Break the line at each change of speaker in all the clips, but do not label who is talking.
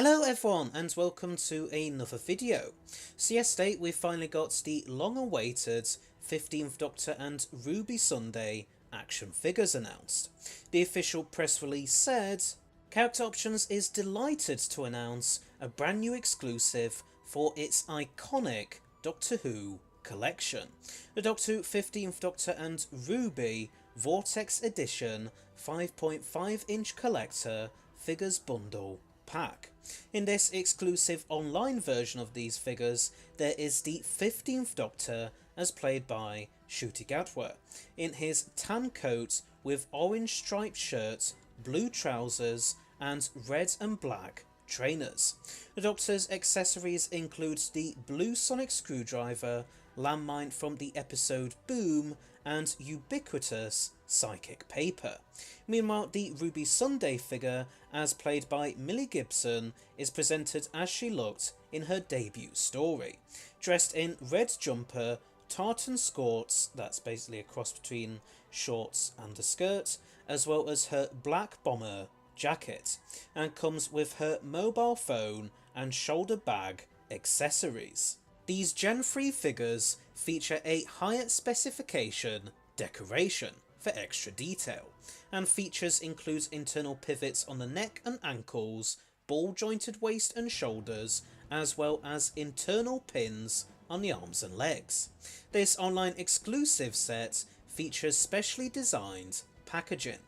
Hello everyone and welcome to another video. So yesterday we finally got the long awaited 15th Doctor and Ruby Sunday action figures announced. The official press release said, Character Options is delighted to announce a brand new exclusive for its iconic Doctor Who collection. The Doctor Who 15th Doctor and Ruby Vortex Edition 5.5 inch collector figures bundle pack. In this exclusive online version of these figures, there is the 15th Doctor as played by Ncuti Gatwa in his tan coat with orange striped shirt, blue trousers and red and black trainers. The Doctor's accessories include the blue sonic screwdriver, landmine from the episode Boom and ubiquitous psychic paper. Meanwhile, the Ruby Sunday figure, as played by Millie Gibson, is presented as she looked in her debut story, dressed in red jumper, tartan skirts, that's basically a cross between shorts and a skirt, as well as her black bomber jacket, and comes with her mobile phone and shoulder bag accessories. These Gen 3 figures feature a higher specification decoration for extra detail, and features includes internal pivots on the neck and ankles, ball jointed waist and shoulders, as well as internal pins on the arms and legs. This online exclusive set features specially designed packaging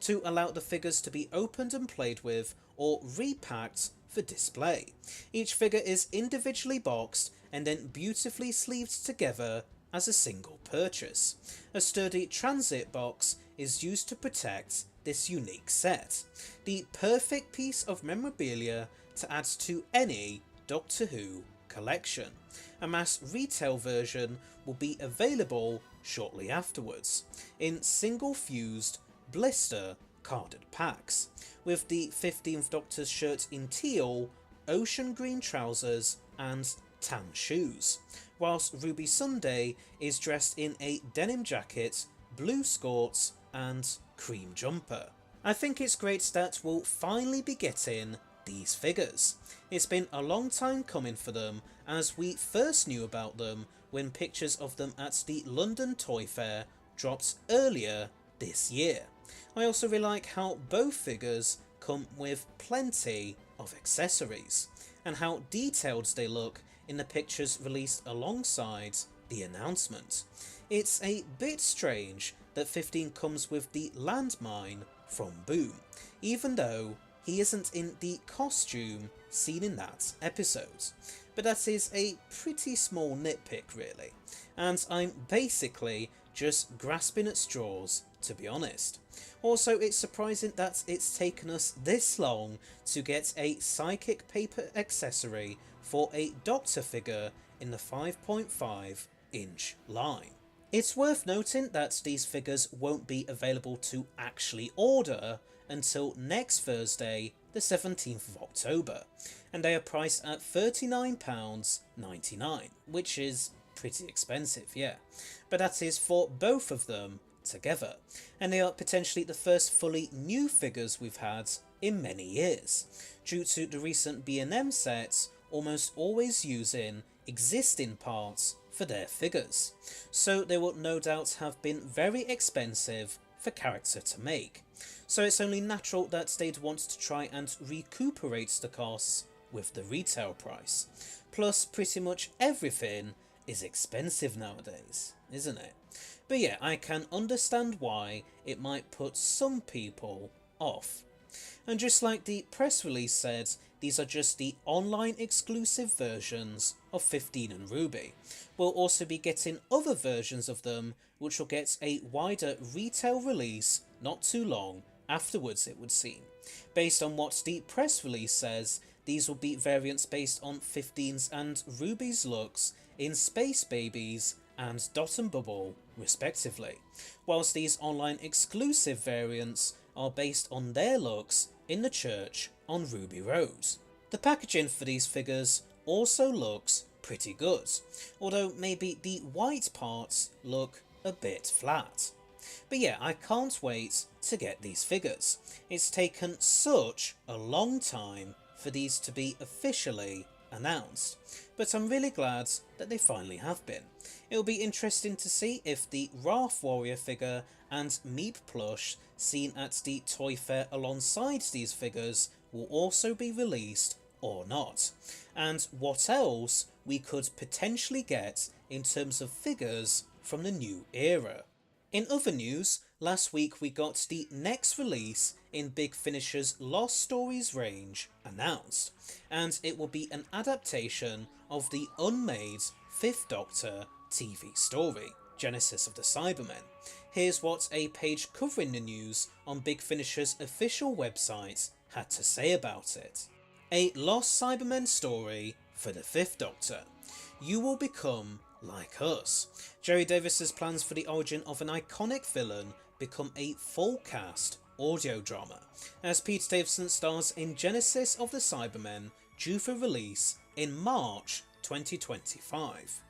to allow the figures to be opened and played with or repacked for display. Each figure is individually boxed and then beautifully sleeved together as a single purchase. A sturdy transit box is used to protect this unique set, the perfect piece of memorabilia to add to any Doctor Who collection. A mass retail version will be available shortly afterwards in single fused blister carded packs, with the 15th Doctor's shirt in teal, ocean green trousers and tan shoes, whilst Ruby Sunday is dressed in a denim jacket, blue skirts and cream jumper. I think it's great that we'll finally be getting these figures. It's been a long time coming for them, as we first knew about them when pictures of them at the London Toy Fair dropped earlier this year. I also really like how both figures come with plenty of accessories, and how detailed they look in the pictures released alongside the announcement. It's a bit strange that 15 comes with the landmine from Boom, even though he isn't in the costume seen in that episode. But that is a pretty small nitpick really, and I'm basically just grasping at straws, to be honest. Also, it's surprising that it's taken us this long to get a psychic paper accessory for a Doctor figure in the 5.5 inch line. It's worth noting that these figures won't be available to actually order until next Thursday, the 17th of October, and they are priced at £39.99, which is pretty expensive, yeah, but that is for both of them together, and they are potentially the first fully new figures we've had in many years, due to the recent B&M sets almost always using existing parts for their figures, so they will no doubt have been very expensive for character to make, so it's only natural that they'd want to try and recuperate the costs with the retail price. Plus, pretty much everything is expensive nowadays, isn't it? But yeah, I can understand why it might put some people off. And just like the press release said, these are just the online exclusive versions of 15 and Ruby. We'll also be getting other versions of them, which will get a wider retail release not too long afterwards, it would seem. Based on what the press release says, these will be variants based on 15's and Ruby's looks in Space Babies and Dot and Bubble respectively, whilst these online exclusive variants are based on their looks in the church on Ruby Road. The packaging for these figures also looks pretty good, although maybe the white parts look a bit flat. But yeah, I can't wait to get these figures. It's taken such a long time for these to be officially announced, but I'm really glad that they finally have been. It'll be interesting to see if the Wrath Warrior figure and Meep plush seen at the Toy Fair alongside these figures will also be released or not, and what else we could potentially get in terms of figures from the new era. In other news, last week we got the next release in Big Finish's Lost Stories range announced, and it will be an adaptation of the unmade 5th Doctor TV story, Genesis of the Cybermen. Here's what a page covering the news on Big Finish's official website had to say about it. A lost Cybermen story for the 5th Doctor. You will become like us. Jerry Davis's plans for the origin of an iconic villain become a full cast audio drama, as Peter Davison stars in Genesis of the Cybermen, due for release in March 2025.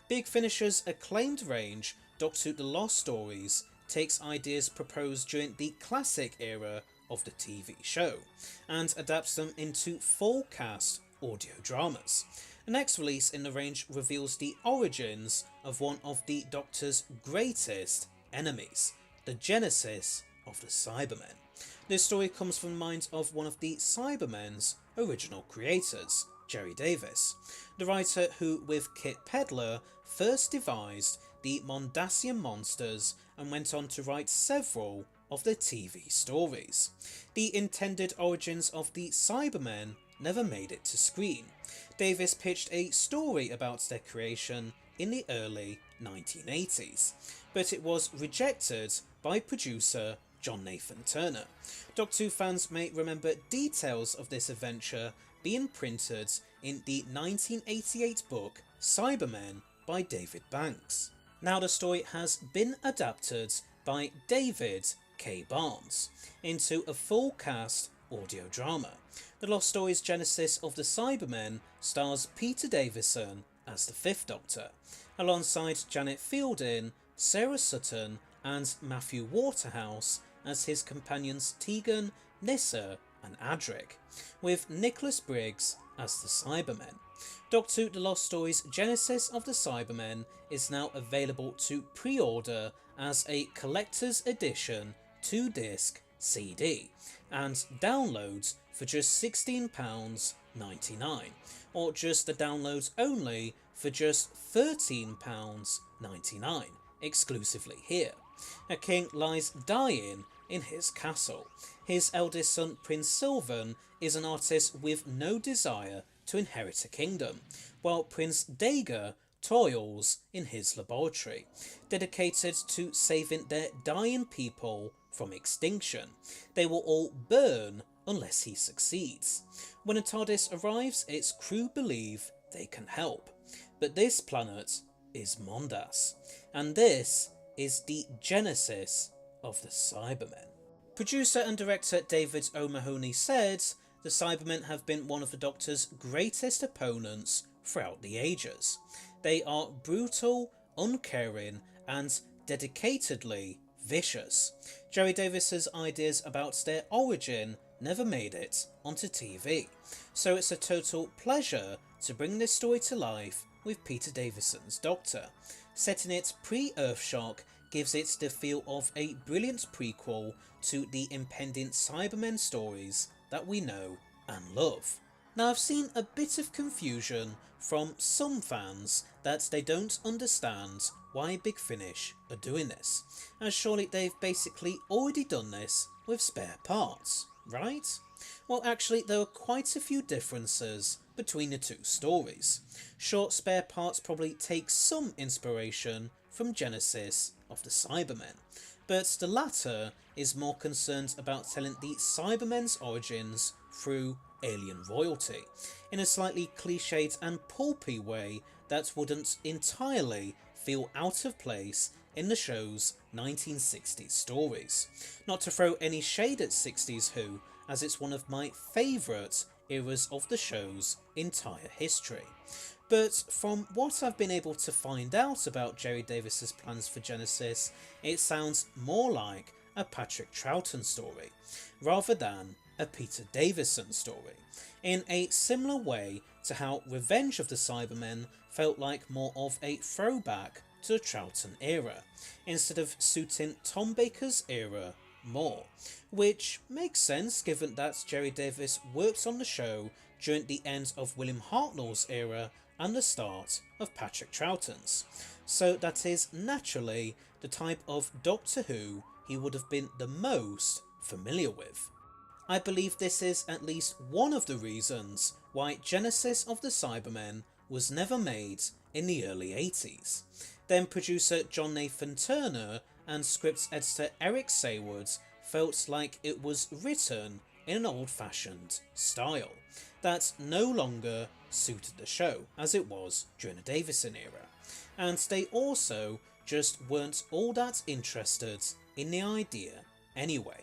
Big Finish's acclaimed range, Doctor Who The Lost Stories, takes ideas proposed during the classic era of the TV show and adapts them into full cast audio dramas. The next release in the range reveals the origins of one of the Doctor's greatest enemies, the Genesis of the Cybermen. This story comes from the mind of one of the Cybermen's original creators, Jerry Davis, the writer who, with Kit Pedler, first devised the Mondasian monsters and went on to write several of the TV stories. The intended origins of the Cybermen never made it to screen. Davis pitched a story about their creation in the early 1980s, but it was rejected by producer John Nathan Turner. Doctor Who fans may remember details of this adventure being printed in the 1988 book Cybermen by David Banks. Now the story has been adapted by David K. Barnes into a full cast audio drama. The Lost Stories Genesis of the Cybermen stars Peter Davison as the 5th Doctor, alongside Janet Fielding, Sarah Sutton and Matthew Waterhouse as his companions Tegan, Nyssa and Adric, with Nicholas Briggs as the Cybermen. Doctor Who The Lost Stories Genesis of the Cybermen is now available to pre-order as a collector's edition 2-disc CD and downloads for just £16.99, or just the downloads only for just £13.99 exclusively here. A king lies dying in his castle. His eldest son Prince Sylvan is an artist with no desire to inherit a kingdom, while Prince Dager toils in his laboratory, dedicated to saving their dying people from extinction. They will all burn unless he succeeds. When a TARDIS arrives, its crew believe they can help, but this planet is Mondas, and this is the genesis of the Cybermen. Producer and director David O'Mahony said, "The Cybermen have been one of the Doctor's greatest opponents throughout the ages. They are brutal, uncaring, and dedicatedly vicious. Jerry Davis's ideas about their origin never made it onto TV, so it's a total pleasure to bring this story to life with Peter Davison's Doctor. Setting it pre-Earthshock gives it the feel of a brilliant prequel to the impending Cybermen stories that we know and love." Now, I've seen a bit of confusion from some fans that they don't understand why Big Finish are doing this, as surely they've basically already done this with spare parts, right? Well, actually there are quite a few differences between the two stories. Sure, spare parts probably take some inspiration from Genesis of the Cybermen, but the latter is more concerned about telling the Cybermen's origins through alien royalty, in a slightly cliched and pulpy way that wouldn't entirely feel out of place in the show's 1960s stories. Not to throw any shade at 60s Who, as it's one of my favourite eras of the show's entire history. But from what I've been able to find out about Jerry Davis's plans for Genesis, it sounds more like a Patrick Troughton story, rather than a Peter Davison story, in a similar way to how Revenge of the Cybermen felt like more of a throwback to the Troughton era, instead of suiting Tom Baker's era more, which makes sense given that Gerry Davis worked on the show during the end of William Hartnell's era and the start of Patrick Troughton's, so that is naturally the type of Doctor Who he would have been the most familiar with. I believe this is at least one of the reasons why Genesis of the Cybermen was never made in the early 80s. Then producer John Nathan Turner and script editor Eric Saywood felt like it was written in an old-fashioned style that no longer suited the show as it was during the Davison era, and they also just weren't all that interested in the idea anyway.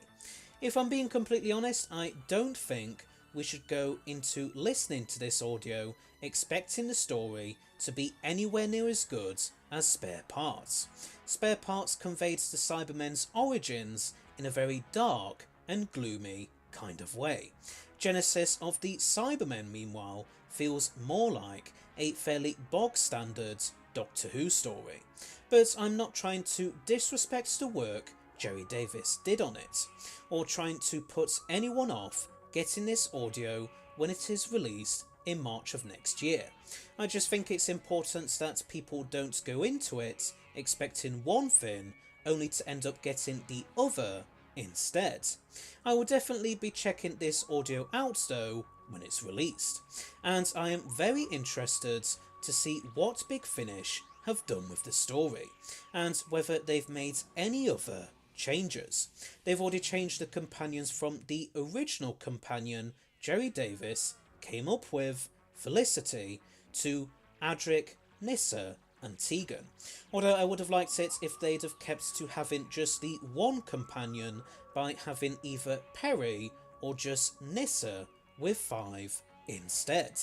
If I'm being completely honest, I don't think we should go into listening to this audio expecting the story to be anywhere near as good as Spare Parts. Spare Parts conveyed the Cybermen's origins in a very dark and gloomy kind of way. Genesis of the Cybermen, meanwhile, feels more like a fairly bog-standard Doctor Who story, but I'm not trying to disrespect the work Gerry Davis did on it, or trying to put anyone off getting this audio when it is released in March of next year. I just think it's important that people don't go into it expecting one thing only to end up getting the other instead. I will definitely be checking this audio out though when it's released, and I am very interested to see what Big Finish have done with the story, and whether they've made any other changes. They've already changed the companions from the original companion Gerry Davis came up with, Felicity, to Adric, Nyssa and Tegan, although I would have liked it if they'd have kept to having just the one companion by having either Perry or just Nyssa with 5 instead.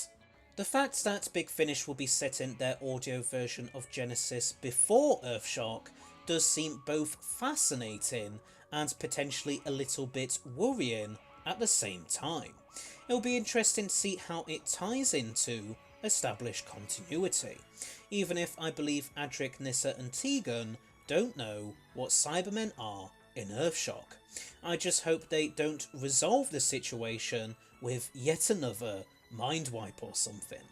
The fact that Big Finish will be setting their audio version of Genesis before Earthshock does seem both fascinating and potentially a little bit worrying at the same time. It'll be interesting to see how it ties into established continuity, even if I believe Adric, Nyssa and Tegan don't know what Cybermen are in Earthshock. I just hope they don't resolve the situation with yet another mind wipe or something,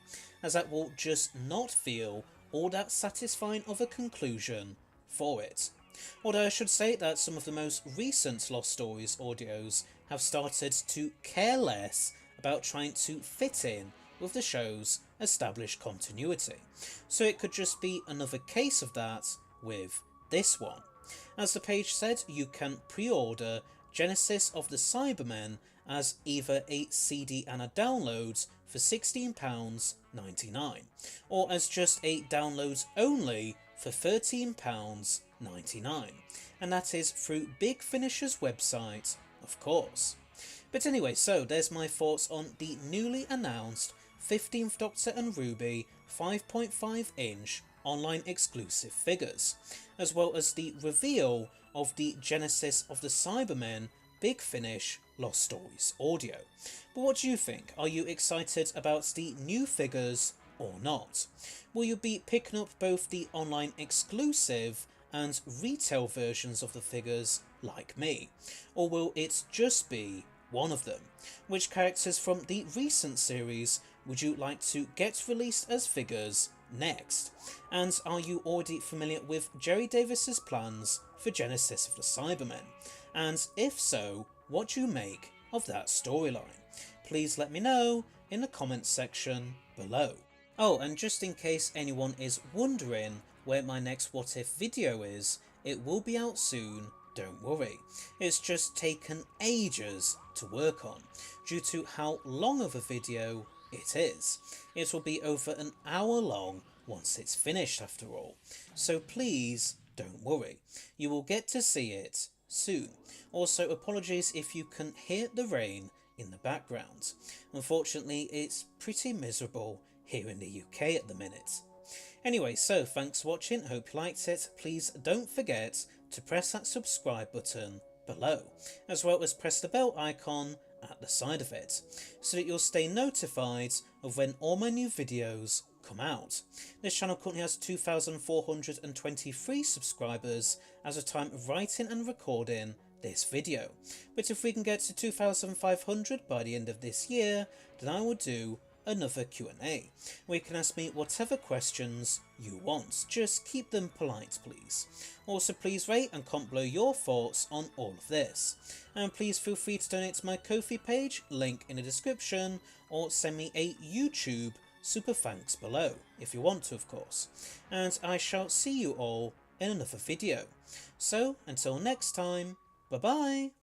as that will just not feel all that satisfying of a conclusion for it. Although I should say that some of the most recent Lost Stories audios have started to care less about trying to fit in with the show's established continuity, so it could just be another case of that with this one. As the page said, you can pre-order Genesis of the Cybermen as either a CD and a download for £16.99, or as just a downloads only for £13.99, and that is through Big Finish's website, of course. But anyway, so there's my thoughts on the newly announced 15th Doctor and Ruby 5.5 inch online exclusive figures, as well as the reveal of the Genesis of the Cybermen Big Finish Lost Stories audio. But what do you think? Are you excited about the new figures or not? Will you be picking up both the online exclusive and retail versions of the figures like me? Or will it just be one of them? Which characters from the recent series would you like to get released as figures next? And are you already familiar with Gerry Davis's plans for Genesis of the Cybermen? And if so, what do you make of that storyline? Please let me know in the comments section below. Oh, and just in case anyone is wondering where my next What If video is, it will be out soon, don't worry. It's just taken ages to work on, due to how long of a video it is. It will be over an hour long once it's finished after all, so please don't worry, you will get to see it soon. Also, apologies if you can hear the rain in the background. Unfortunately, it's pretty miserable here in the UK at the minute. Anyway, so thanks for watching, hope you liked it. Please don't forget to press that subscribe button below, as well as press the bell icon at the side of it, so that you'll stay notified of when all my new videos come out. This channel currently has 2,423 subscribers as of time of writing and recording this video, but if we can get to 2,500 by the end of this year, then I will do another Q&A, where you can ask me whatever questions you want. Just keep them polite, please. Also, please rate and comment below your thoughts on all of this. And please feel free to donate to my Ko-fi page, link in the description, or send me a YouTube super thanks below, if you want to, of course. And I shall see you all in another video. So, until next time, bye bye!